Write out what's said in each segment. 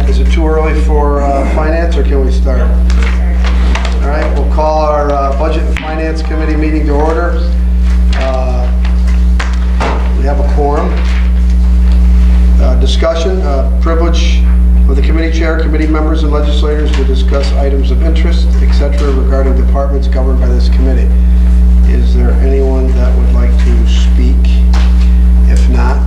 is it too early for finance, or can we start? All right, we'll call our Budget and Finance Committee meeting to order. We have a quorum. Discussion, privilege of the committee chair, committee members, and legislators to discuss items of interest, etc., regarding departments governed by this committee. Is there anyone that would like to speak? If not,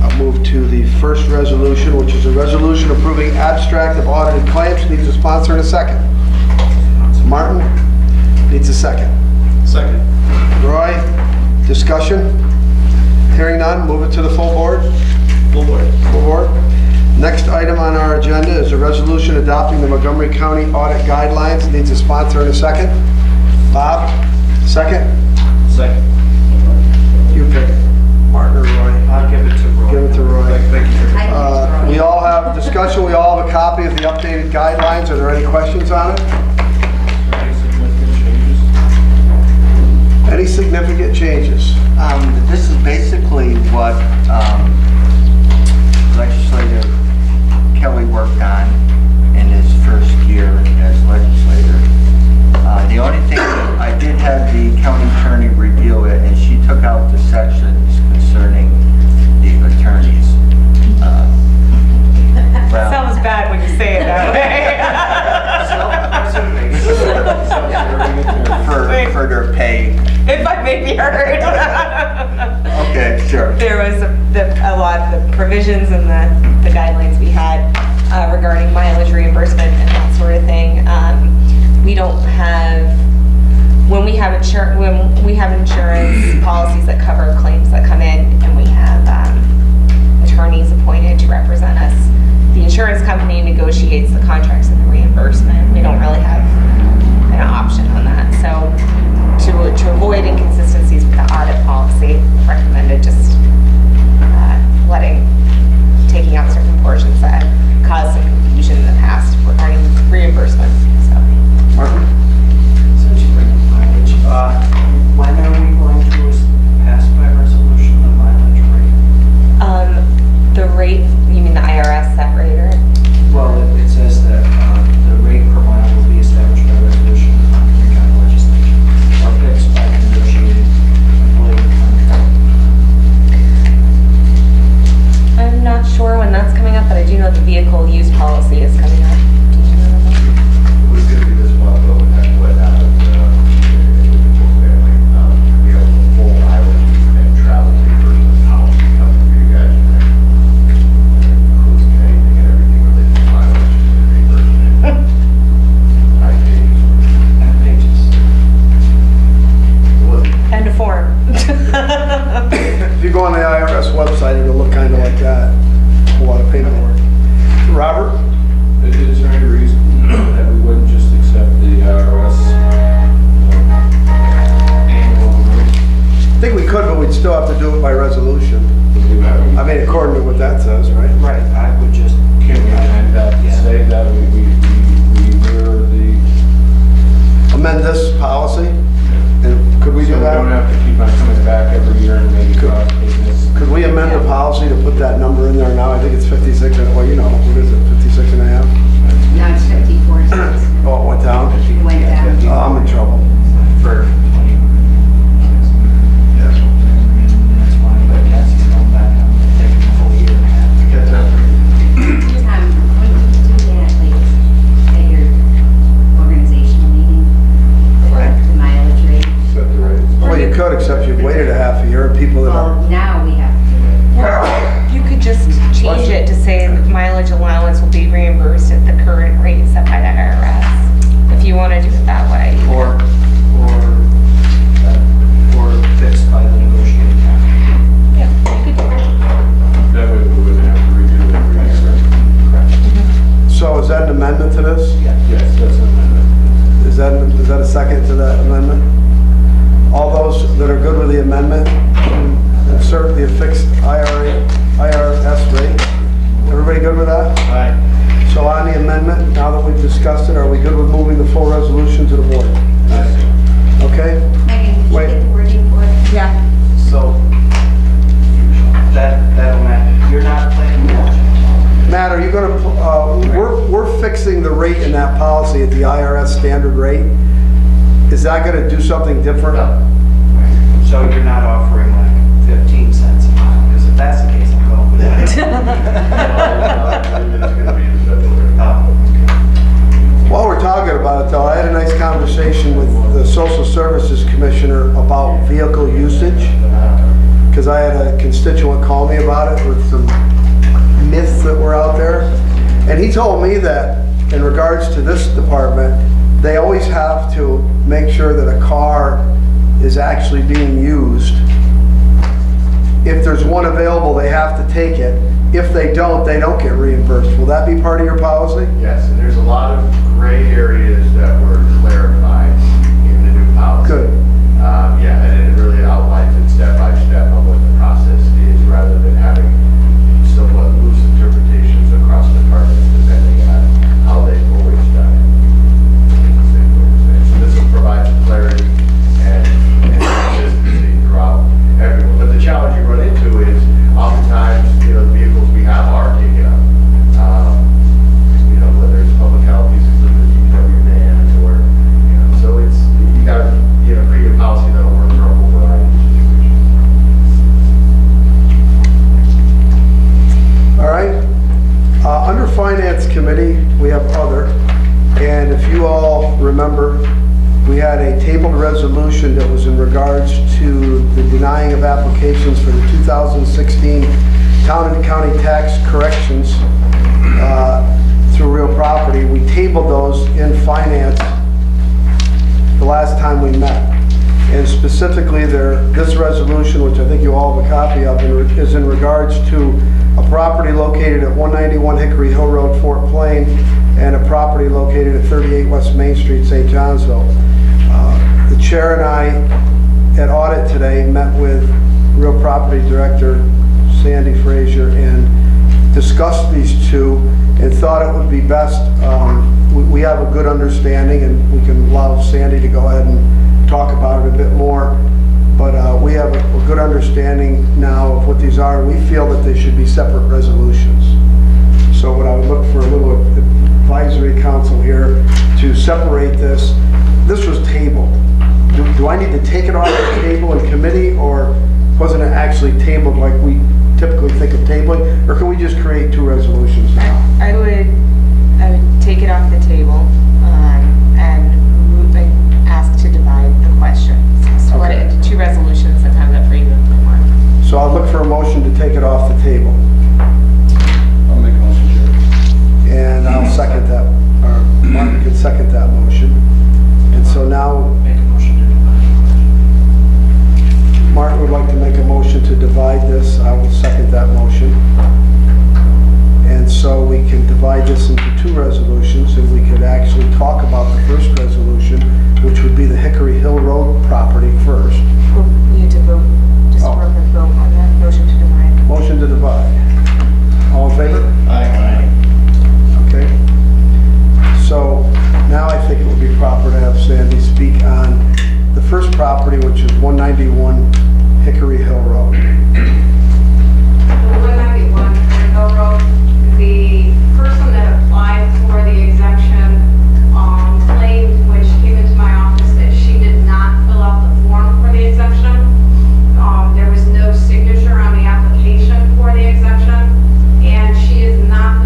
I'll move to the first resolution, which is a resolution approving abstract of audited claims. Needs a sponsor and a second. Martin needs a second. Second. Roy, discussion? Hearing none, move it to the full board. Full board. Full board. Next item on our agenda is a resolution adopting the Montgomery County Audit Guidelines. Needs a sponsor and a second. Bob, second. Second. You pick it. Martin or Roy? I'll give it to Roy. Give it to Roy. Thank you. We all have discussion. We all have a copy of the updated guidelines. Are there any questions on it? Any significant changes? Any significant changes? This is basically what legislator Kelly worked on in his first year as legislator. The only thing, I did have the county attorney review it, and she took out the sections concerning the attorneys. Sounds bad when you say it that way. for their pay. If I may be heard. Okay, sure. There was a lot of the provisions and the guidelines we had regarding mileage reimbursement and that sort of thing. We don't have, when we have insurance policies that cover claims that come in, and we have attorneys appointed to represent us. The insurance company negotiates the contracts and the reimbursement. We don't really have an option on that. So to avoid inconsistencies with the audit policy, recommended just taking out certain portions that have caused some confusion in the past regarding reimbursement. So. Martin? Since you bring up mileage, when are we going to pass by resolution the mileage rate? The rate, you mean the IRS set rate, or? Well, it says that the rate per mile will be established by resolution of the Montgomery County Legislature or fixed by negotiated employee contract. I'm not sure when that's coming up, but I do know the vehicle use policy is coming up. Did you know that? It was going to be this month, but when that happened, individual family, we have a full mileage and travel reimbursement policy coming for you guys. Includes anything and everything related to mileage and reimbursement. 9 pages. 9 pages. It wasn't And a form. If you go on the IRS website, it'll look kind of like that. A lot of paperwork. Robert? Is there any reason that we wouldn't just accept the IRS annual rate? I think we could, but we'd still have to do it by resolution. I mean, according to what that says, right? Right, I would just. Can we amend that to say that we mirror the... Amend this policy? And could we do So we don't that? have to keep on coming back every year and maybe cost business. Could we amend the policy to put that number in there now? I think it's 56, well, you know, what is it, 56 and a half? No, it's 54 cents. Oh, it went down? It went down. Oh, I'm in trouble. For 20. Yes. That's why, but Cassie's going back up, taking a full year and a half. When did you do that, like, at your organizational meeting? The mileage rate? Set the rates. Well, you could, except you've waited a half a year, and people that are... Well, now we have to do it. You could just change it to say that mileage allowance will be reimbursed at the current rate set by the IRS, if you want to do it that way. Or fixed by the negotiated contract. Yeah, you could do it. That way we wouldn't have to redo it every year. Correct. So is that an amendment to this? Yeah. Yes, that's an amendment. Is that a second to that amendment? All those that are good with the amendment, insert the fixed IRS rate. Everybody good with that? Aye. So on the amendment, now that we've discussed it, are we good with moving the full resolution to the board? Okay? Megan, did you Wait. get the wording for it? Yeah. So that'll matter. You're not planning much. Matt, are you gonna, we're fixing the rate in that policy at the IRS standard rate. Is that gonna do something different? So you're not offering like 15 cents a mile, because if that's the case, I'm going with that. It's gonna be in February. Oh, While we're talking about it though, I had a nice conversation with the Social Services Commissioner about vehicle usage, because I had a constituent call me about it with some myths that were out there. And he told me that in regards to this department, they always have to make sure that a car is actually being used. If there's one available, they have to take it. If they don't get reimbursed. Will that be part of your policy? Yes, and there's a lot of gray areas that were clarified in the new policy. Good. Yeah, and it really outlines it step by step on what the process is, rather than having somewhat loose interpretations across departments depending on how they've always done it. So this will provide some clarity and consistency throughout everyone. But the challenge you run into is oftentimes, the vehicles we have are taken up. Whether it's public health, uses of the DPW vans, or, so it's, you gotta, create a policy that'll work for a whole variety of situations. All right. Under Finance Committee, we have other. And if you all remember, we had a tabled resolution that was in regards to the denying of applications for the 2016 town and county tax corrections through real property. We tabled those in finance the last time we met. And specifically, this resolution, which I think you all have a copy of, is in regards to a property located at 191 Hickory Hill Road, Fort Plain, and a property located at 38 West Main Street, St. Johnsville. The chair and I, at audit today, met with Real Property Director Sandy Frazier and discussed these two and thought it would be best, we have a good understanding and we can allow Sandy to go ahead and talk about it a bit more, but we have a good understanding now of what these are. We feel that they should be separate resolutions. So what I would look for a little advisory council here to separate this. This was tabled. Do I need to take it off the table in committee, or wasn't it actually tabled like we typically think of tabling, or can we just create two resolutions now? I would take it off the table and ask to divide the questions. Split it into two resolutions and have that for you to put one. So I'll look for a motion to take it off the table. I'll make a motion, Chair. And I'll second that, or Martin can second that motion. And so now make a motion to divide. Martin would like to make a motion to divide this. I will second that motion. And so we can divide this into two resolutions, and we could actually talk about the first resolution, which would be the Hickory Hill Road property first. Well, we need to vote, just Oh. vote on that motion to divide. Motion to divide. All in favor? Aye. Okay. So now I think it would be proper to have Sandy speak on the first property, which is 191 Hickory Hill Road. 191 Hickory Hill Road. The person that applied for the exemption claimed when she came into my office that she did not fill out the form for the exemption. There was no signature on the application for the exemption, and she is not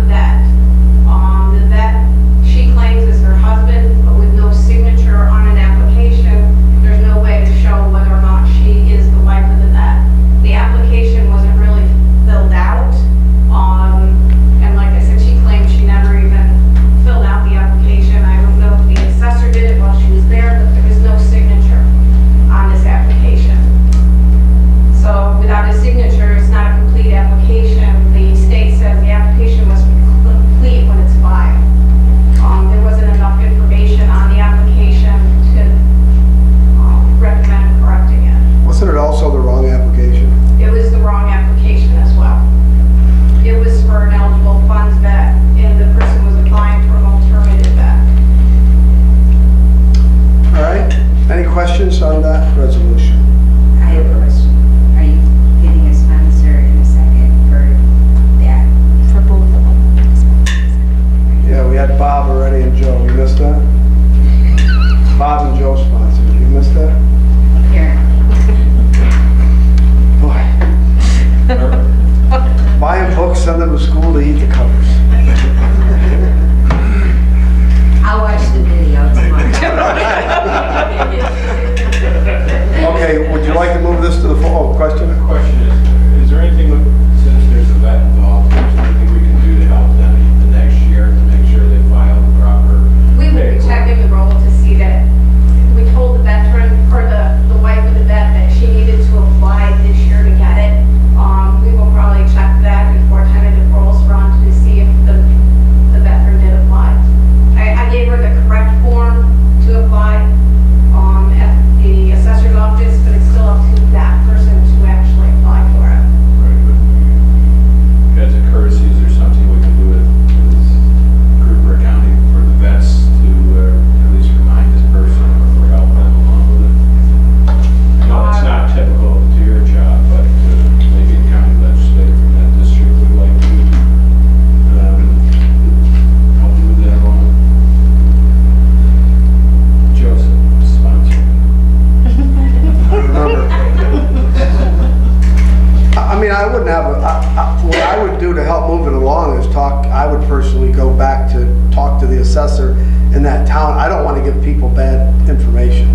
personally go back to talk to the assessor in that town. I don't want to give people bad information.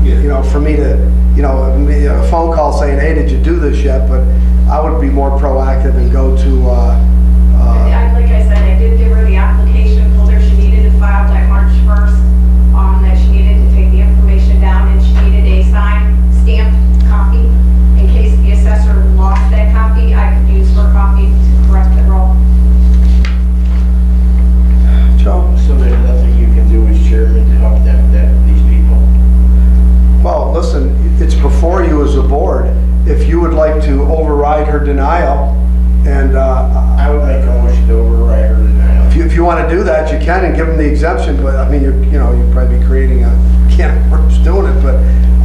You know, for me to, you know, a phone call saying, hey, did you do this yet? But I would be more proactive and go to, Like I said, I did give her the application, told her she needed it filed by March 1st, that she needed to take the information down, and she needed a signed, stamped copy. In case the assessor lost that copy, I could use her copy to correct the roll. Joe? So there's nothing you can do as chairman to help these people? Well, listen, it's before you as a board. If you would like to override her denial, and I would make a motion to override her denial. if you want to do that, you can and give them the exemption, but I mean, you'd probably be creating a can of worms doing it, but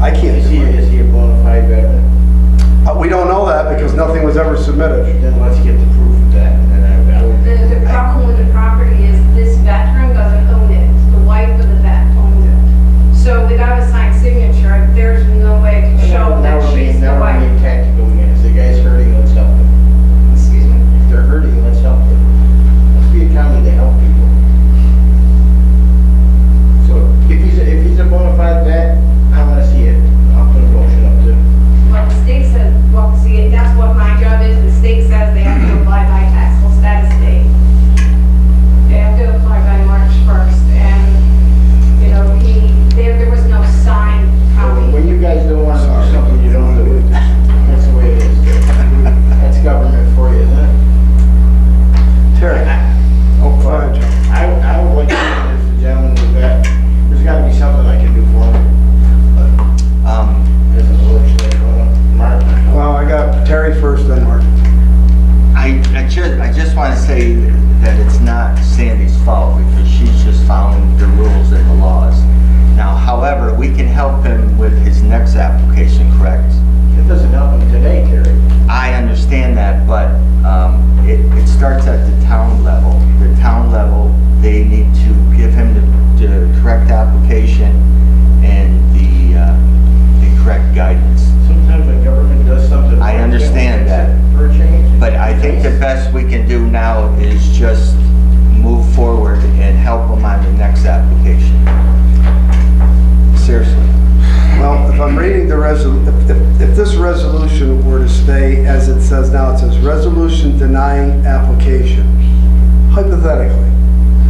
I can't Is do it. he a bona fide veteran? We don't know that because nothing was ever submitted. Then let's get the proof of that, and then I would. The problem with the property is this veteran doesn't own it. The wife of the vet owns it. So without a signed signature, there's no way to show that she's the Now we're wife. being tactical again. If the guy's hurting, let's help him. Excuse me? If they're hurting, let's help them. Let's be a county to help people. So if he's a bona fide vet, I want to see it. I'll put a motion up to. Well, the state says, well, see, that's what my job is. The state says they have to apply by taxable status date. They have to apply by March 1st, and, you know, there was no signed copy. When you guys don't want to do something, you don't do it. That's the way it is. That's government for you, isn't it? Terry? Oh, go ahead, Joe. I would like to know if the gentleman with that, there's got to be something I can do for him. As a legislator, Mark. Well, I got Terry first, then Mark. I just want to say that it's not Sandy's fault because she's just following the rules and the laws. Now, however, we can help him with his next application, correct? It doesn't help him today, Terry. I understand that, but it starts at the town level. The town level, they need to give him the correct application and the correct guidance. Sometimes when government does something. I understand that. For a change. But I think the best we can do now is just move forward and help him on the next application. Seriously. Well, if I'm reading the if this resolution were to stay as it says now, it says resolution denying application. Hypothetically,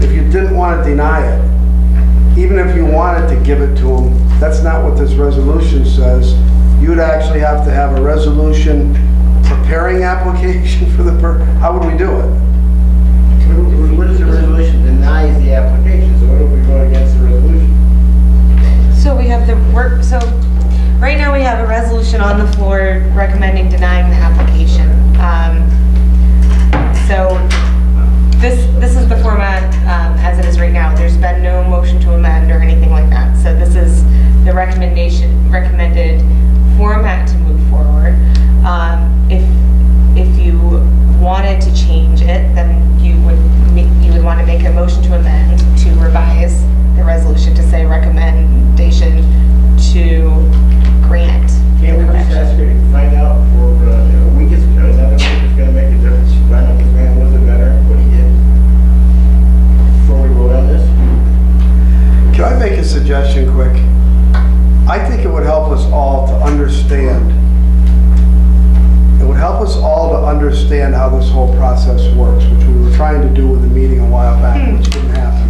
if you didn't want to deny it, even if you wanted to give it to them, that's not what this resolution says. You would actually have to have a resolution preparing application for how would we do it? What is the resolution? Denies the application, so what if we vote against the resolution? So we have so right now we have a resolution on the floor recommending denying the application. So this is the format as it is right now. There's been no motion to amend or anything like that. So this is the recommended format to move forward. If you wanted to change it, then you would want to make a motion to amend to revise the resolution to say recommendation to grant the Can't we just correction. ask her to find out for, a week is, another week is gonna make a difference. Find out this man was a veteran, what he did. Before we vote on this. Can I make a suggestion quick? I think it would help us all to understand. It would help us all to understand how this whole process works, which we were trying to do with a meeting a while back, which didn't happen.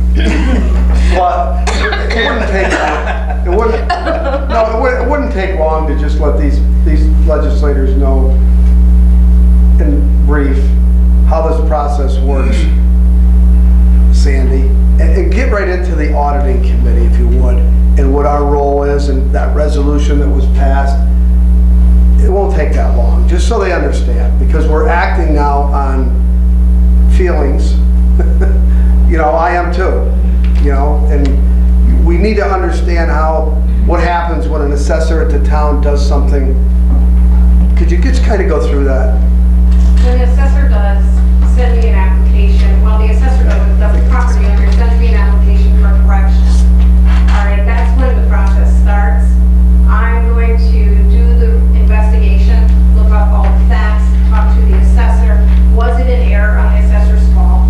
But it wouldn't take, it wouldn't take long to just let these legislators know in brief how this process works, Sandy, and get right into the auditing committee if you would, and what our role is and that resolution that was passed. It won't take that long, just so they understand, because we're acting now on feelings. You know, I am too, you know, and we need to understand what happens when an assessor at the town does something. Could you just kind of go through that? When the assessor does send me an application, well, the assessor doesn't, the property owner sends me an application for correction. All right, that's when the process starts. I'm going to do the investigation, look up all the facts, talk to the assessor. Was it an error on the assessor's fault?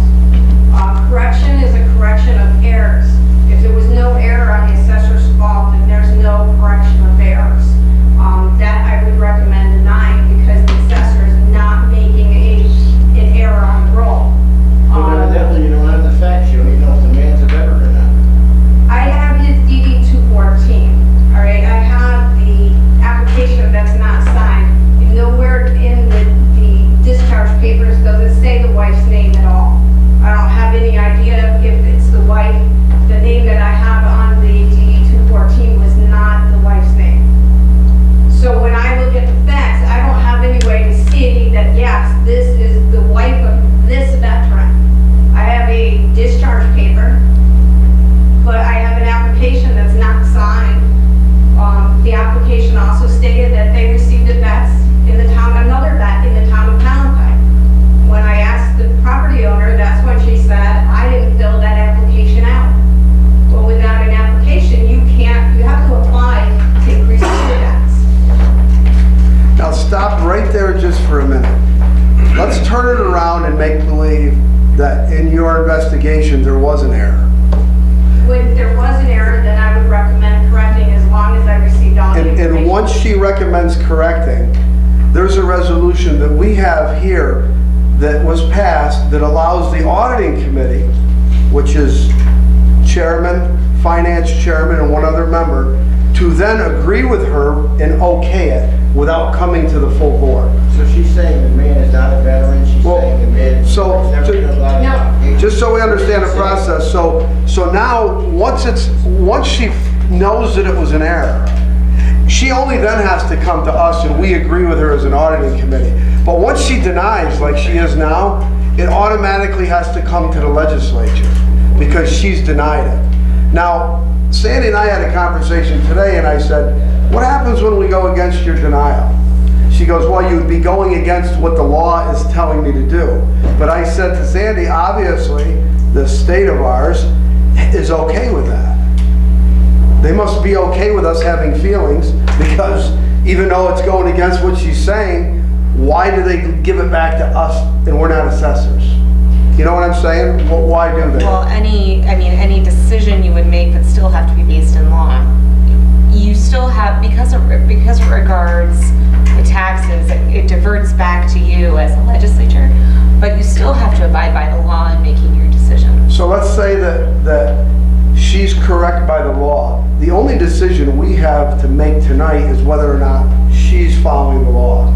application, there was an error. When there was an error, then I would recommend correcting as long as I received all the information. And once she recommends correcting, there's a resolution that we have here that was passed that allows the auditing committee, which is chairman, finance chairman, and one other member, to then agree with her and okay it without coming to the full board. So she's saying the man is not a veteran, she's Well, saying the man. so, never to- filled out an No. application. Just so we understand the process, so now, once she knows that it was an error, she only then has to come to us and we agree with her as an auditing committee. But once she denies, like she is now, it automatically has to come to the legislature because she's denied it. Now, Sandy and I had a conversation today and I said, what happens when we go against your denial? She goes, well, you'd be going against what the law is telling me to do. But I said to Sandy, obviously, the state of ours is okay with that. They must be okay with us having feelings because even though it's going against what she's saying, why do they give it back to us and we're not assessors? You know what I'm saying? Why do they? Well, any decision you would make would still have to be based in law. You still have, because it regards the taxes, it diverts back to you as a legislature, but you still have to abide by the law in making your decision. So let's say that she's correct by the law. The only decision we have to make tonight is whether or not she's following the law.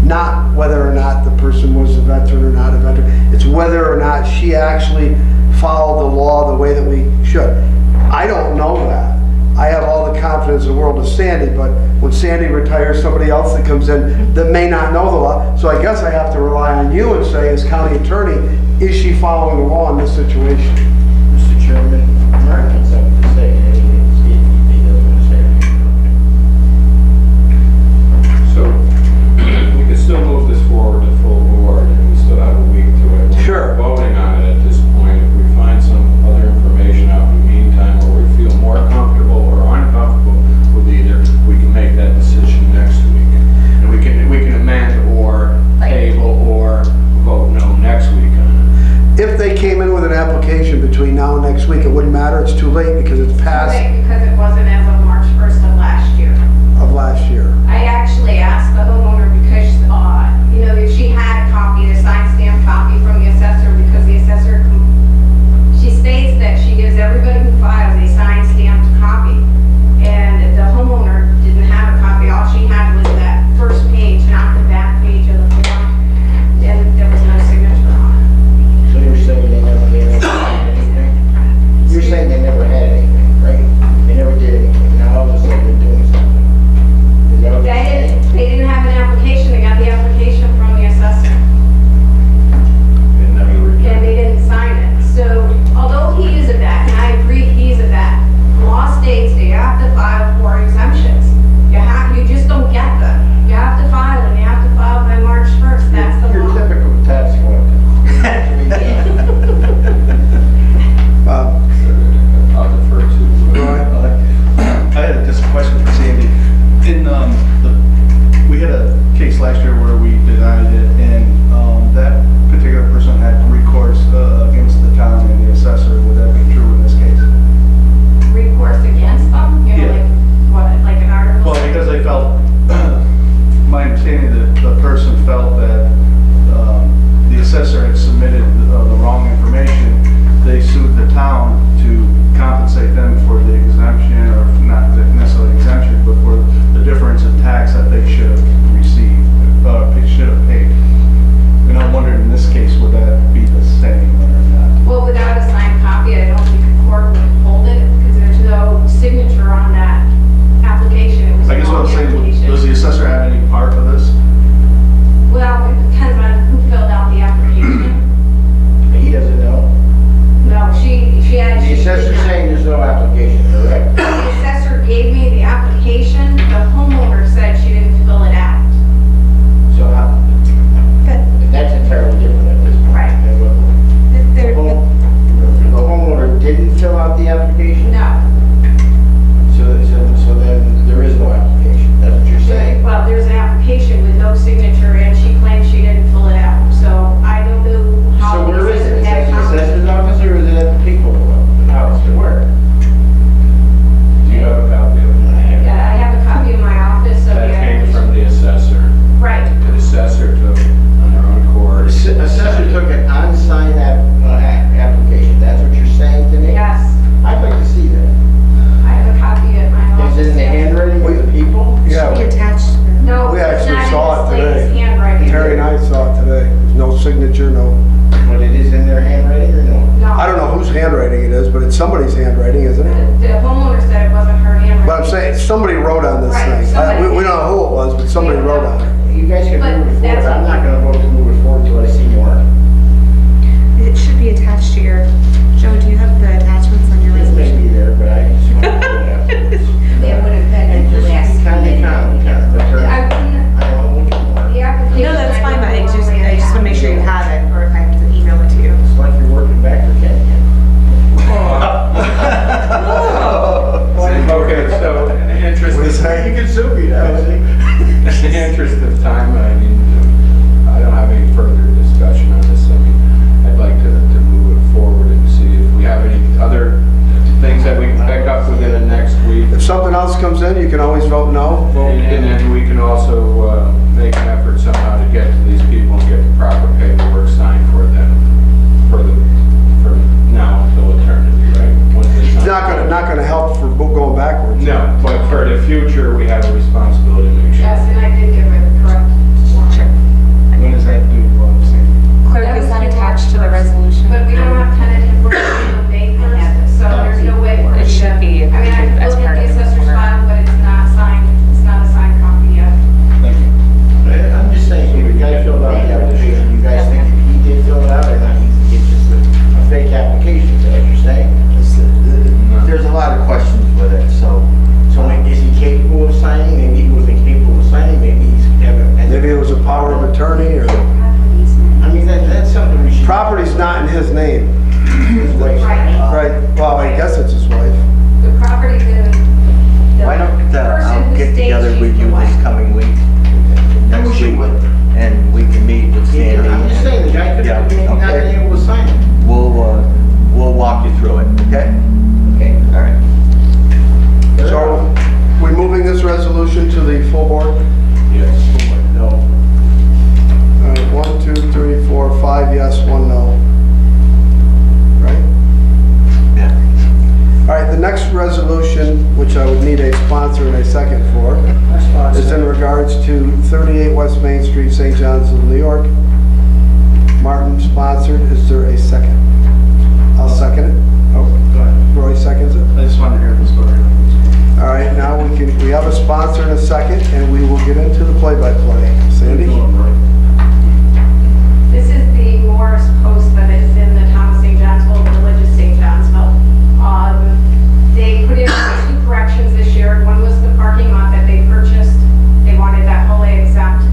Not whether or not the person was a veteran or not a veteran. It's whether or not she actually followed the law the way that we should. I don't know that. I have all the confidence in the world of Sandy, but when Sandy retires, somebody else that comes in that may not know the law. So I guess I have to rely on you and say, as county attorney, is she following the law in this situation? Mr. Chairman, Mark has something to say, and he doesn't want to say anything. So, we could still move this forward to full board, and we still have a week to it. We're Sure. not voting on it at this point. If we find some other information out in the meantime, or we feel more comfortable or uncomfortable with either, we can make that decision next week. And we can amend or table or vote no next week on it. If they came in with an application between now and next week, it wouldn't matter, it's too late because it's past Right, because it wasn't as of March 1st of last year. of last year. I actually asked the homeowner because, if she had a copy, a signed stamp copy from the assessor, because the assessor, she states that she gives everybody who files a signed stamped copy. And the homeowner didn't have a copy. All she had was that first page, not the back page of the form. And there was no signature on it. So you're saying they never had anything? You're saying they never had anything, right? They never did anything, now all of a sudden they're doing something. Is that handwriting it is, but it's somebody's handwriting, isn't it? The homeowner said it wasn't her handwriting. But I'm saying, somebody wrote on this Right, thing. somebody- We don't know who it was, but somebody wrote on it. You guys can But move it forward, that's- I'm not gonna vote to move it forward till I see more. It should be attached to your, Joe, do you have the attachments on your It may resolution? be there, but I just want to do it afterwards. That would have been And at the just last kind committee. of, but her- I couldn't, I don't look at more. the application. No, that's I fine, but I don't just normally want to make sure you have it, or if I have to email it to you. It's like you're working back for Ken again. Okay, so in the interest What is of, that? You can sue me now, see? in the interest of time, I mean, I don't have any further discussion on this. I mean, I'd like to move it forward and see if we have any other things that we can pick up within the next week. If something else comes in, you can always vote no. And then we can also make an effort somehow to get to these people and get the proper paperwork signed for them for now until eternity, right? Once they It's sign. not gonna help for going backwards. No, but for the future, we have a responsibility to make sure. Yes, and I did give it the correct one. When does that do, Sam? Clerk, is that attached to the resolution? But we don't have tentative work until May 1st, so there's no way for me to. It should be I mean, I can as look part at the of the assessor's report. file, but it's not signed, it's not a signed copy yet. Thank you. I'm just saying, if the guy filled out the application, you guys think if he did fill it out or not, it's just a fake application, is that what you're saying? There's a lot of questions with it, so. So is he capable of signing? Maybe he wasn't capable of signing, maybe he's having. Maybe it was a power of attorney or, I mean, that's something we should. property's not in his name. His wife's- Right. Right, well, I guess it's his wife. The property's in. the Why don't person I'll who get states together she's with the you wife. this coming week, I wish next he week, would. and we can meet with Sandy. I'm just saying, the guy could have maybe not okay. been able to sign it. We'll walk you through it, okay? Okay. All right. So, we moving this resolution to the full board? Yes. No. All right, 1, 2, 3, 4, 5 yes, 1 no. Right? Yeah. All right, the next resolution, which I would need a sponsor and a second for, is in regards to 38 West Main Street, St. Johnsville, New York. Martin sponsored. Is there a second? I'll second it. Oh, Go ahead. Roy seconds it. I just wanted to hear the story. All right, now we have a sponsor and a second, and we will get into the play-by-play. Sandy? This is the Morris Post that is in the town of St. Johnsville, the village of St. Johnsville. They put in 2 corrections this year. One was the parking lot that they purchased. They wanted that wholly exempt.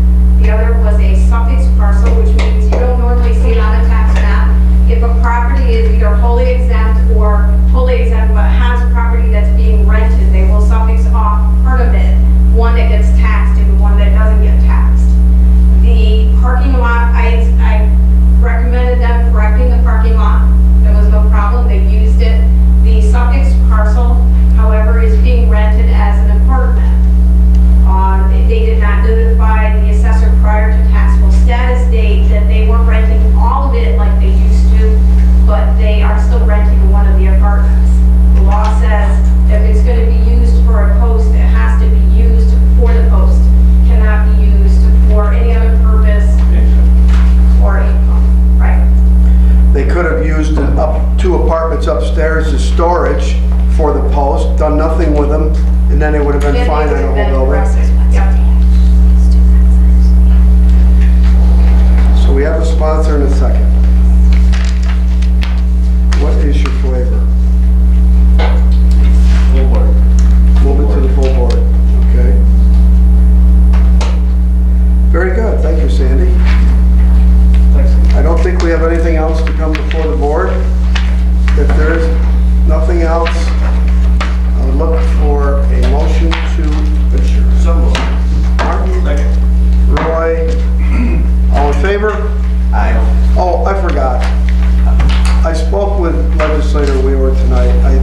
The other was a suffix parcel, which means you don't normally see it on a tax map. If a property is either wholly exempt or wholly exempt but has property that's being rented, they will suffix off part of it, one that gets taxed and one that doesn't get taxed. The parking lot, I recommended them correcting the parking lot. There was no problem, they used it. The suffix parcel, however, is being rented as an apartment. They did not notify the assessor prior to taxable status date that they weren't renting all of it like they used to, but they are still renting one of the apartments. The law says if it's going to be used for a post, it has to be used for the post. Cannot be used for any other purpose or income, right? They could have used up 2 apartments upstairs as storage for the post, done nothing with them, and then it would have been Then fine they on would the have whole been building. arrested. Yep. So we have a sponsor and a second. What is your flavor? Full board. Move it to the full board, okay? Very good, thank you, Sandy. I don't think we have anything else to come before the board. If there is nothing else, I would look for a motion to adjourn. So moved. Martin? Second. Roy? All in favor? Aye. Oh, I forgot. I spoke with legislator Wheeler tonight. I